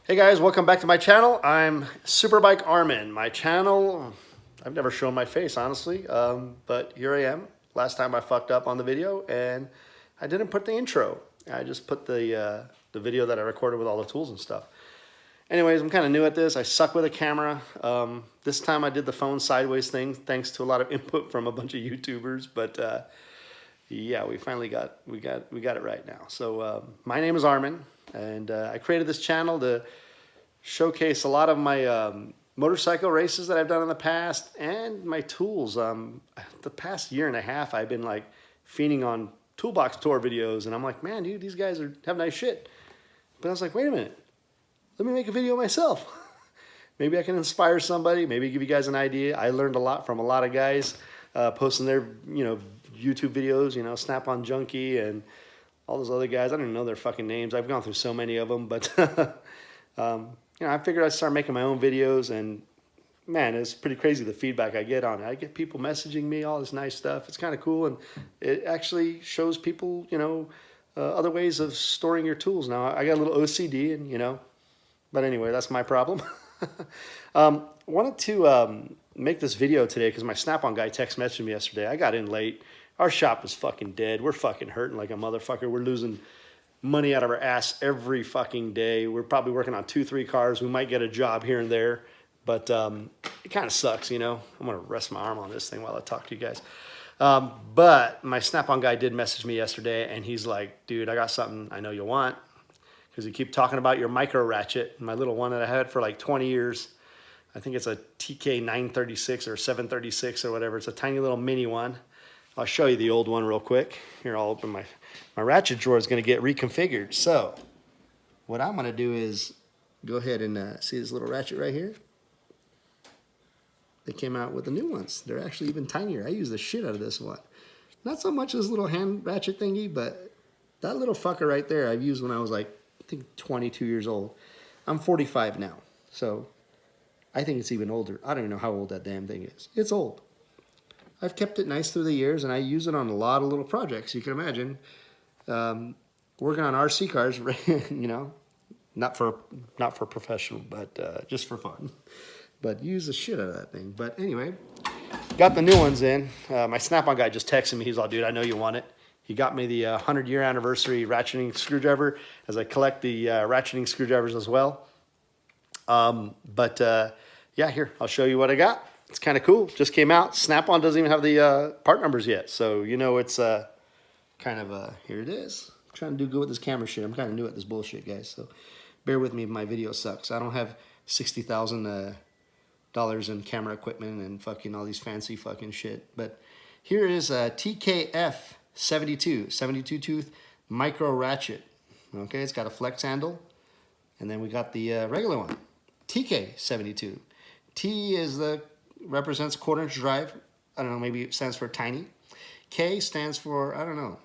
Hey guys, welcome back to my channel. I'm Superbike Armin. My channel, I've never shown my face honestly, but here I am. Last time I fucked up on the video and I didn't put the intro. I just put the video that I recorded with all the tools and stuff. Anyways, I'm kind of new at this. I suck with a camera. This time I did the phone sideways thing thanks to a lot of input from a bunch of YouTubers, but yeah, we finally got it right now. So my name is Armin, and I created this channel to showcase a lot of my motorcycle races that I've done in the past and my tools. The past year and a half, I've been like fiending on toolbox tour videos, and I'm like, man, dude, these guys have nice shit. But I was like, wait a minute, let me make a video myself. Maybe I can inspire somebody. Maybe give you guys an idea. I learned a lot from a lot of guys posting their YouTube videos. Snap-on Junkie and all those other guys. I don't even know their fucking names. I've gone through so many of them, but I figured I'd start making my own videos, and man, it's pretty crazy the feedback I get on it. I get people messaging me all this nice stuff. It's kind of cool, and it actually shows people, other ways of storing your tools. Now, I got a little OCD, and but anyway, that's my problem. Wanted to make this video today because my Snap-on guy text messaged me yesterday. I got in late. Our shop is fucking dead. We're fucking hurting like a motherfucker. We're losing money out of our ass every fucking day. We're probably working on 2-3 cars. We might get a job here and there, but it kind of sucks, I'm gonna rest my arm on this thing while I talk to you guys. But my Snap-on guy did message me yesterday, and he's like, dude, I got something I know you'll want, because you keep talking about your micro ratchet, my little one that I had for like 20 years. I think it's a TK 936 or 736 or whatever. It's a tiny little mini one. I'll show you the old one real quick. Here, I'll open my ratchet drawer is going to get reconfigured. So what I'm going to do is go ahead and see this little ratchet right here. They came out with the new ones. They're actually even tinier. I use the shit out of this one. Not so much this little hand ratchet thingy, but that little fucker right there I've used when I was like, I think 22 years old. I'm 45 now. So I think it's even older. I don't even know how old that damn thing is. It's old. I've kept it nice through the years, and I use it on a lot of little projects. You can imagine working on RC cars, not for professional, but just for fun. But use the shit out of that thing. But anyway, got the new ones in. My Snap-on guy just texted me. He's all, dude, I know you want it. He got me the 100-year anniversary ratcheting screwdriver, as I collect the ratcheting screwdrivers as well. Yeah, here, I'll show you what I got. It's kind of cool. Just came out. Snap-on doesn't even have the part numbers yet. So, it's kind of, here it is. I'm trying to do good with this camera shit. I'm kind of new at this bullshit, guys. So bear with me if my video sucks. I don't have $60,000 in camera equipment and fucking all these fancy fucking shit. But here is a TKF 72 tooth micro ratchet. Okay, it's got a flex handle. And then we got the regular one, TK 72. T is represents quarter-inch drive. I don't know, maybe it stands for tiny. K stands for, I don't know.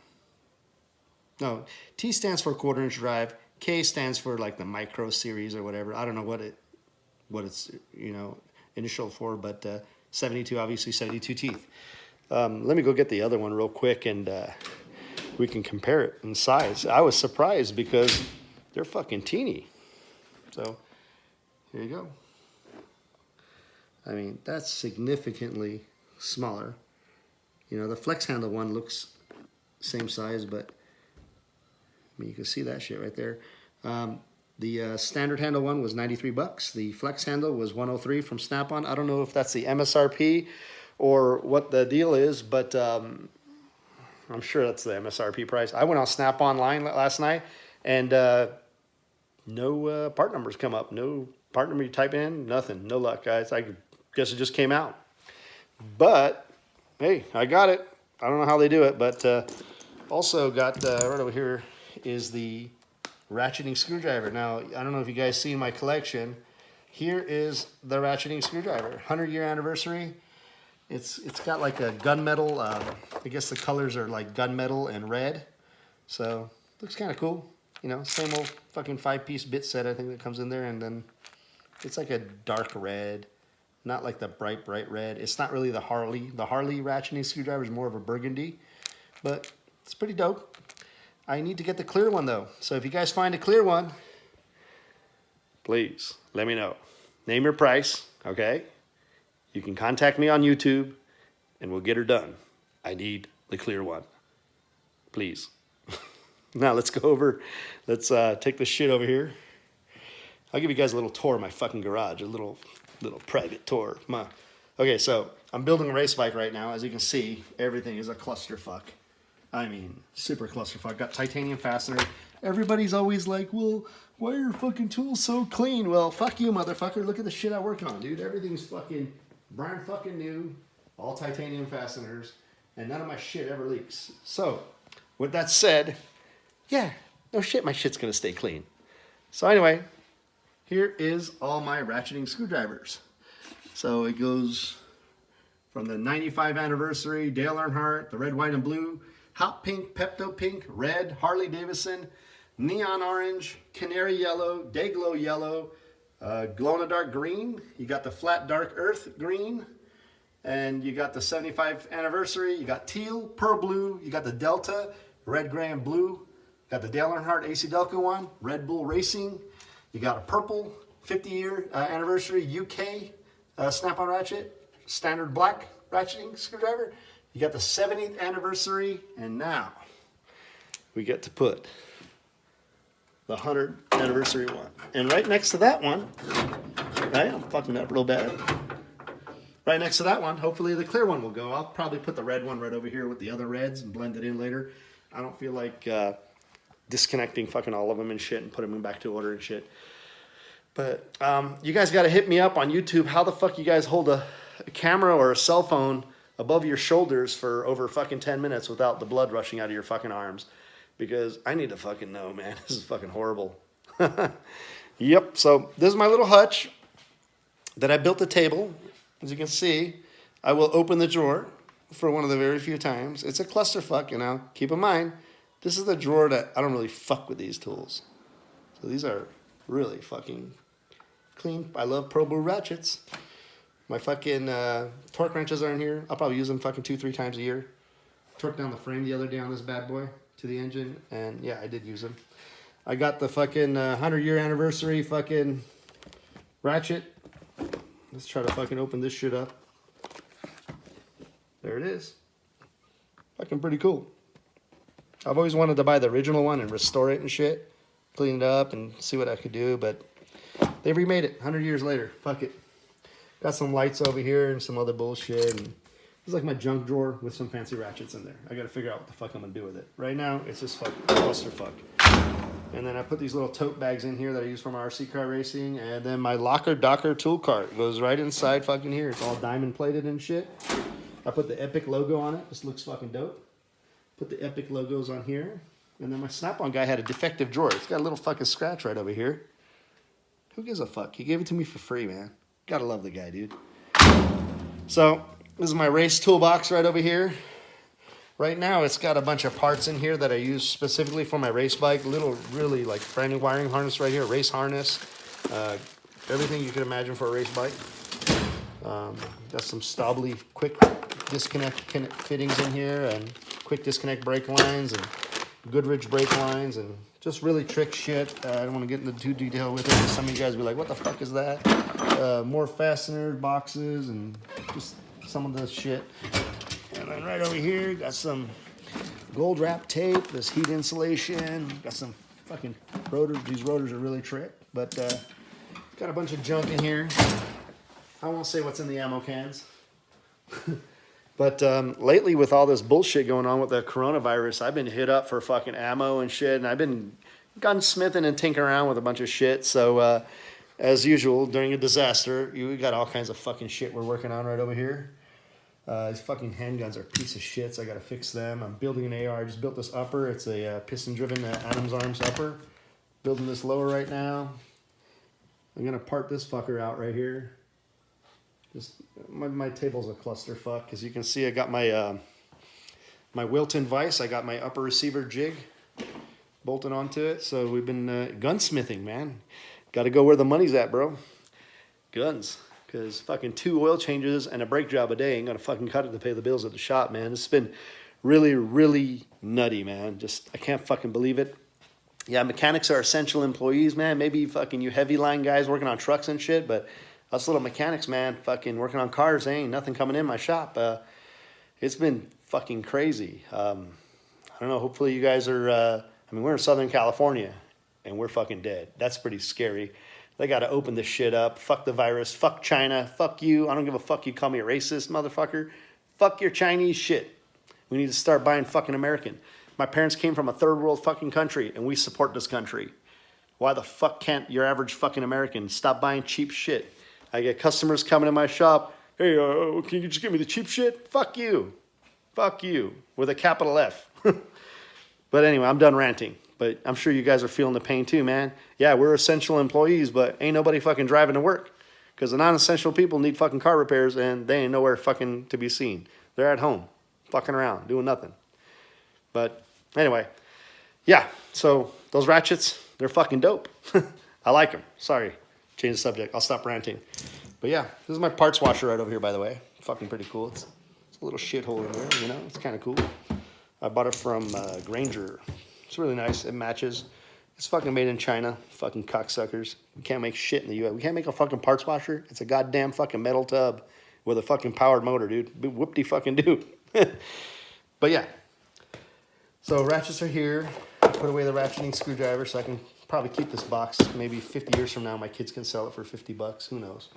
No, T stands for quarter-inch drive. K stands for like the micro series or whatever. I don't know what it's initial for, but 72, obviously 72 teeth. Let me go get the other one real quick, and we can compare it in size. I was surprised because they're fucking teeny. So here you go. I mean, that's significantly smaller. The flex handle one looks same size, but I mean, you can see that shit right there. The standard handle one was $93. The flex handle was $103 from Snap-on. I don't know if that's the MSRP or what the deal is, but I'm sure that's the MSRP price. I went on Snap Online last night, and no part numbers come up. No part number you type in, nothing. No luck, guys. I guess it just came out. But, hey, I got it. I don't know how they do it, but also got right over here is the ratcheting screwdriver. Now, I don't know if you guys see my collection. Here is the ratcheting screwdriver. 100-year anniversary. It's got like a gunmetal. I guess the colors are like gunmetal and red. So, looks kind of cool. Same old fucking 5-piece bit set, I think, that comes in there, and then it's like a dark red, not like the bright red. It's not really the Harley. The Harley ratcheting screwdriver is more of a burgundy, but it's pretty dope. I need to get the clear one, though. So if you guys find a clear one, please let me know. Name your price, okay? You can contact me on YouTube, and we'll get her done. I need the clear one, please. Now let's go over. Let's take this shit over here. I'll give you guys a little tour of my fucking garage, a little private tour. Okay, so I'm building a race bike right now. As you can see, everything is a clusterfuck. I mean, super clusterfuck. Got titanium fastener. Everybody's always like, well, why are your fucking tools so clean? Well, fuck you, motherfucker. Look at the shit I work on, dude. Everything's fucking brand fucking new. All titanium fasteners. And none of my shit ever leaks. So, with that said, yeah, no shit, my shit's gonna stay clean. So anyway, here is all my ratcheting screwdrivers. So it goes from the 95 anniversary Dale Earnhardt, the red, white, and blue, hot pink, Pepto pink, red, Harley Davidson, neon orange, canary yellow, day glow yellow, glow in the dark green. You got the flat dark earth green, and you got the 75th anniversary. You got teal, pearl blue. You got the Delta, red, gray, and blue. Got the Dale Earnhardt AC Delco one, Red Bull Racing. You got a purple 50-year anniversary UK snap-on ratchet, standard black ratcheting screwdriver. You got the 70th anniversary, and now we get to put the 100th anniversary one. And right next to that one, right, I'm fucking up real bad. Right next to that one, hopefully the clear one will go. I'll probably put the red one right over here with the other reds and blend it in later. I don't feel like disconnecting fucking all of them and shit and putting them back to order and shit. But you guys got to hit me up on YouTube. How the fuck you guys hold a camera or a cell phone above your shoulders for over fucking 10 minutes without the blood rushing out of your fucking arms? Because I need to fucking know, man. This is fucking horrible. Yep, so this is my little hutch that I built the table. As you can see, I will open the drawer for one of the very few times. It's a clusterfuck, you know. Keep in mind, this is the drawer that I don't really fuck with these tools. So these are really fucking clean. I love Pro Blue ratchets. My fucking torque wrenches are in here. I'll probably use them fucking 2-3 times a year. Torqued down the frame the other day on this bad boy to the engine, and yeah, I did use them. I got the fucking 100-year anniversary fucking ratchet. Let's try to fucking open this shit up. There it is. Fucking pretty cool. I've always wanted to buy the original one and restore it and shit. Clean it up and see what I could do, but they remade it 100 years later. Fuck it. Got some lights over here and some other bullshit. And it's like my junk drawer with some fancy ratchets in there. I gotta figure out what the fuck I'm gonna do with it. Right now, it's just fucking clusterfuck. And then I put these little tote bags in here that I use for my RC car racing. And then my Locker Docker tool cart goes right inside fucking here. It's all diamond plated and shit. I put the Epic logo on it. This looks fucking dope. Put the Epic logos on here. And then my Snap-on guy had a defective drawer. It's got a little fucking scratch right over here. Who gives a fuck? He gave it to me for free, man. Gotta love the guy, dude. So, this is my race toolbox right over here. Right now, it's got a bunch of parts in here that I use specifically for my race bike. Little, really, like, brand new wiring harness right here. Race harness. Everything you can imagine for a race bike. Got some Staubli quick disconnect fittings in here. And quick disconnect brake lines. And Goodrich brake lines. And just really trick shit. I don't want to get into too detail with it. Some of you guys will be like, what the fuck is that? More fastener boxes and just some of the shit. And then right over here, got some gold wrap tape, this heat insulation, got some fucking rotors. These rotors are really trick, but got a bunch of junk in here. I won't say what's in the ammo cans. But lately with all this bullshit going on with the coronavirus, I've been hit up for fucking ammo and shit, and I've been gunsmithing and tinkering around with a bunch of shit. So as usual, during a disaster, we got all kinds of fucking shit we're working on right over here. These fucking handguns are a piece of shit, so I gotta fix them. I'm building an AR. I just built this upper. It's a piston-driven Adams Arms upper. Building this lower right now. I'm gonna part this fucker out right here. Just my table's a clusterfuck. As you can see, I got my my Wilton vise. I got my upper receiver jig bolted onto it. So we've been gunsmithing, man. Got to go where the money's at, bro. Guns. Because fucking 2 oil changes and a brake job a day ain't gonna fucking cut it to pay the bills at the shop, man. It's been really, really nutty, man. Just, I can't fucking believe it. Yeah, mechanics are essential employees, man. Maybe fucking you heavy line guys working on trucks and shit, but us little mechanics, man, fucking working on cars, ain't nothing coming in my shop. It's been fucking crazy. I don't know. Hopefully you guys are. I mean, we're in Southern California, and we're fucking dead. That's pretty scary. They got to open this shit up. Fuck the virus. Fuck China. Fuck you. I don't give a fuck. You call me a racist, motherfucker. Fuck your Chinese shit. We need to start buying fucking American. My parents came from a third world fucking country, and we support this country. Why the fuck can't your average fucking American stop buying cheap shit? I get customers coming to my shop. Hey, can you just give me the cheap shit? Fuck you. Fuck you. With a capital F. But anyway, I'm done ranting. But I'm sure you guys are feeling the pain too, man. Yeah, we're essential employees, but ain't nobody fucking driving to work. Because the non-essential people need fucking car repairs, and they ain't nowhere fucking to be seen. They're at home, fucking around, doing nothing. But anyway, yeah, so those ratchets, they're fucking dope. I like them. Sorry, change the subject. I'll stop ranting. But yeah, this is my parts washer right over here, by the way. Fucking pretty cool. It's a little shithole in there, you know? It's kind of cool. I bought it from Granger. It's really nice. It matches. It's fucking made in China. Fucking cocksuckers. We can't make shit in the U.S. We can't make a fucking parts washer. It's a goddamn fucking metal tub with a fucking powered motor, dude. Whoop-de fucking do. But yeah. So ratchets are here. I put away the ratcheting screwdriver so I can probably keep this box. Maybe 50 years from now, my kids can sell it for $50. Who knows?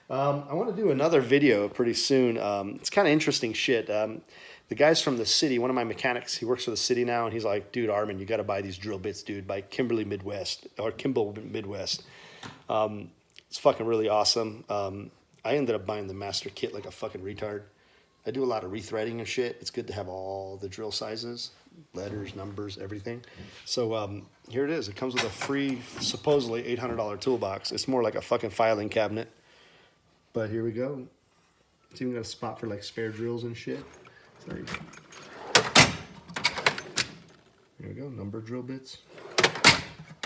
I want to do another video pretty soon. It's kind of interesting shit. The guy's from the city, one of my mechanics, he works for the city now, and he's like, dude, Armin, you got to buy these drill bits, dude, by Kimberly Midwest, or Kimball Midwest. It's fucking really awesome. I ended up buying the master kit like a fucking retard. I do a lot of rethreading and shit. It's good to have all the drill sizes, letters, numbers, everything. So here it is. It comes with a free, supposedly $800 toolbox. It's more like a fucking filing cabinet. But here we go. It's even got a spot for like spare drills and shit. Sorry. Here we go, number drill bits.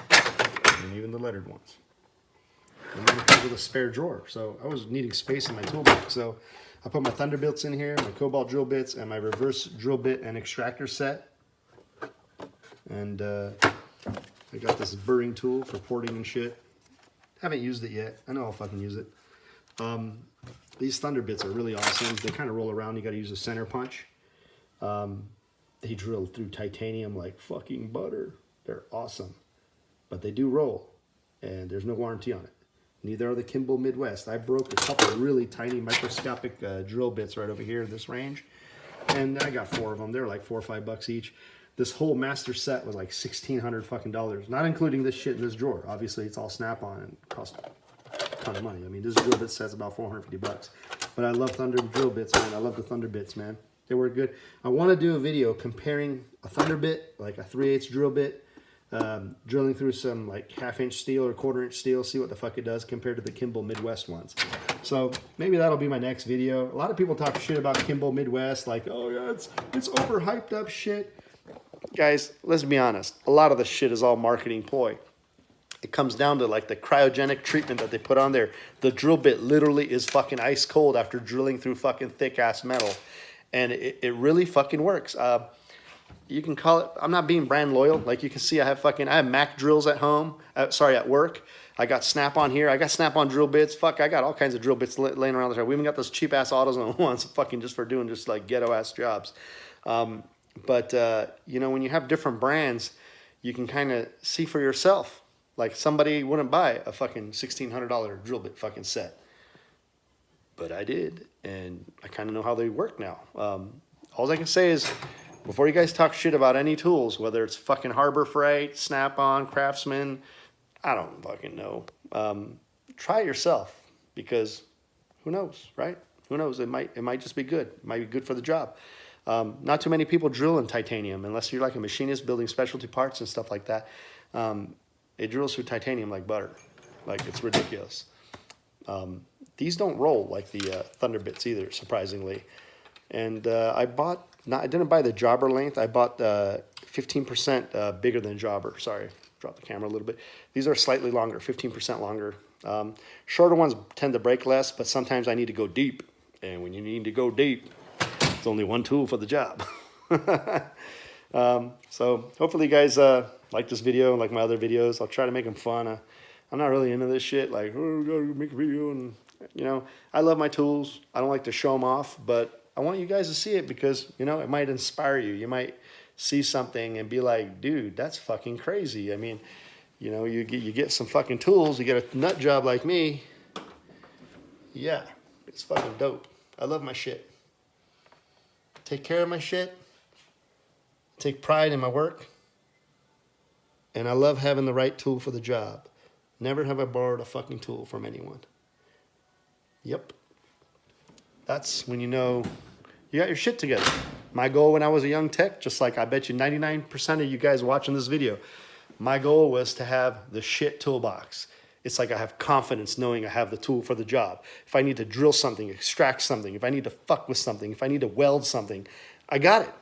And even the lettered ones. And then it comes with a spare drawer. So I was needing space in my toolbox. So I put my Thunderbolts in here, my Cobalt drill bits, and my reverse drill bit and extractor set. And I got this burring tool for porting and shit. Haven't used it yet. I know I'll fucking use it. These Thunder bits are really awesome. They kind of roll around. You got to use a center punch. They drill through titanium like fucking butter. They're awesome. But they do roll, and there's no warranty on it. Neither are the Kimball Midwest. I broke a couple of really tiny microscopic drill bits right over here in this range, and I got 4 of them. They're like $4 or $5 each. This whole master set was like $1,600 fucking dollars, not including this shit in this drawer. Obviously, it's all Snap-on and cost a ton of money. I mean, this drill bit set's about $450. But I love Thunder drill bits, man. I love the Thunder bits, man. They work good. I want to do a video comparing a Thunder bit, like a 3/8 drill bit, drilling through some like 1/2 inch steel or 1/4 inch steel, see what the fuck it does compared to the Kimball Midwest ones. So maybe that'll be my next video. A lot of people talk shit about Kimball Midwest, like, oh yeah, it's overhyped up shit. Guys, let's be honest. A lot of the shit is all marketing ploy. It comes down to like the cryogenic treatment that they put on there. The drill bit literally is fucking ice cold after drilling through fucking thick ass metal. And it really fucking works. You can call it, I'm not being brand loyal. Like you can see, I have Mac drills at home. At work. I got Snap-on here. I got Snap-on drill bits. Fuck, I got all kinds of drill bits laying around the shop. We even got those cheap ass AutoZone ones fucking just for doing just like ghetto ass jobs. But you know, when you have different brands, you can kind of see for yourself. Like somebody wouldn't buy a fucking $1,600 drill bit fucking set. But I did, and I kind of know how they work now. All I can say is, before you guys talk shit about any tools, whether it's fucking Harbor Freight, Snap-on, Craftsman, I don't fucking know. Try it yourself, because who knows, right? Who knows? It might just be good. It might be good for the job. Not too many people drill in titanium, unless you're like a machinist building specialty parts and stuff like that. It drills through titanium like butter. Like, it's ridiculous. These don't roll like the Thunder bits either, surprisingly. And I didn't buy the jobber length. I bought 15% bigger than jobber. Sorry, dropped the camera a little bit. These are slightly longer, 15% longer. Shorter ones tend to break less, but sometimes I need to go deep. And when you need to go deep, it's only one tool for the job. So hopefully you guys like this video, like my other videos. I'll try to make them fun. I'm not really into this shit, like, oh, we gotta make a video. And, you know, I love my tools. I don't like to show them off, but I want you guys to see it because, you know, it might inspire you. You might see something and be like, dude, that's fucking crazy. I mean, you know, you get some fucking tools, you get a nut job like me. Yeah, it's fucking dope. I love my shit. Take care of my shit. Take pride in my work. And I love having the right tool for the job. Never have I borrowed a fucking tool from anyone. Yep. That's when you know you got your shit together. My goal when I was a young tech, just like I bet you 99% of you guys watching this video, my goal was to have the shit toolbox. It's like I have confidence knowing I have the tool for the job. If I need to drill something, extract something, if I need to fuck with something, if I need to weld something, I got it.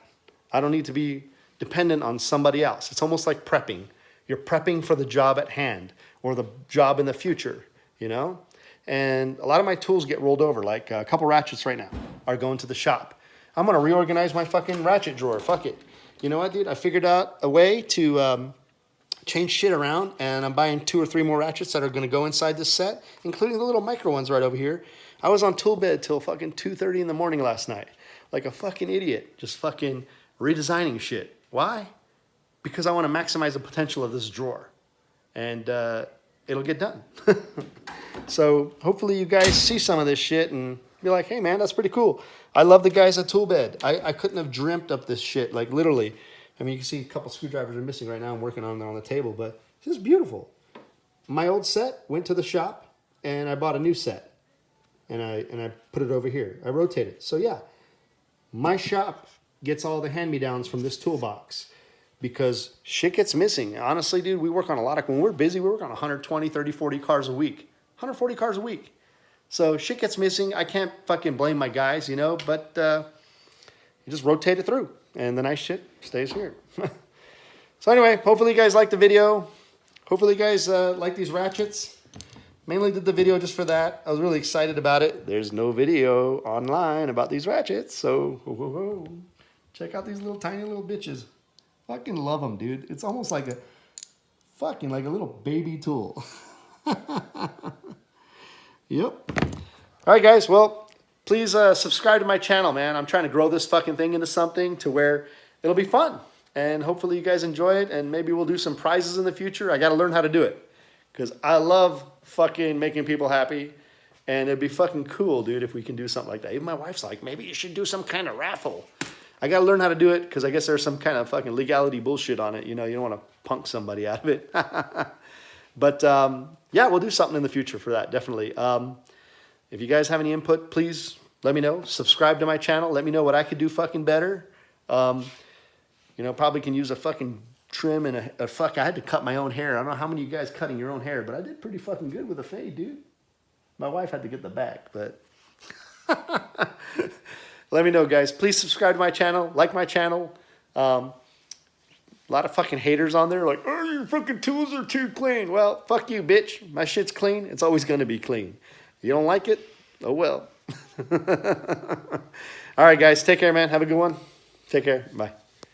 I don't need to be dependent on somebody else. It's almost like prepping. You're prepping for the job at hand or the job in the future, you know? And a lot of my tools get rolled over, like a couple ratchets right now are going to the shop. I'm gonna reorganize my fucking ratchet drawer, fuck it. You know what, dude? I figured out a way to change shit around, and I'm buying 2 or 3 more ratchets that are gonna go inside this set, including the little micro ones right over here. I was on tool bed till fucking 2:30 in the morning last night, like a fucking idiot, just fucking redesigning shit. Why? Because I wanna maximize the potential of this drawer, and it'll get done. So hopefully you guys see some of this shit and be like, hey man, that's pretty cool. I love the guys at Toolbed. I couldn't have dreamt up this shit, like literally. I mean, you can see a couple screwdrivers are missing right now. I'm working on them on the table, but this is beautiful. My old set went to the shop and I bought a new set. And I put it over here. I rotate it. So yeah, my shop gets all the hand-me-downs from this toolbox because shit gets missing. Honestly, dude, we work on a lot of, when we're busy, we work on 120, 30, 40 cars a week. 140 cars a week. So shit gets missing. I can't fucking blame my guys, you know, but you just rotate it through and the nice shit stays here. So anyway, hopefully you guys liked the video. Hopefully you guys like these ratchets. Mainly did the video just for that. I was really excited about it. There's no video online about these ratchets, so check out these little tiny little bitches. Fucking love them, dude. It's almost like a fucking like a little baby tool. Yep. All right, guys. Well, please subscribe to my channel, man. I'm trying to grow this fucking thing into something to where it'll be fun. And hopefully you guys enjoy it. And maybe we'll do some prizes in the future. I got to learn how to do it. Because I love fucking making people happy. And it'd be fucking cool, dude, if we can do something like that. Even my wife's like, maybe you should do some kind of raffle. I got to learn how to do it because I guess there's some kind of fucking legality bullshit on it. You know, you don't want to punk somebody out of it. But yeah, we'll do something in the future for that, definitely. If you guys have any input, please let me know. Subscribe to my channel. Let me know what I could do fucking better. You know, probably can use a fucking trim and a fuck. I had to cut my own hair. I don't know how many of you guys cutting your own hair, but I did pretty fucking good with a fade, dude. My wife had to get the back, but let me know, guys. Please subscribe to my channel. Like my channel. A lot of fucking haters on there like, oh, your fucking tools are too clean. Well, fuck you, bitch. My shit's clean. It's always going to be clean. You don't like it? Oh, well. All right, guys. Take care, man. Have a good one. Take care. Bye.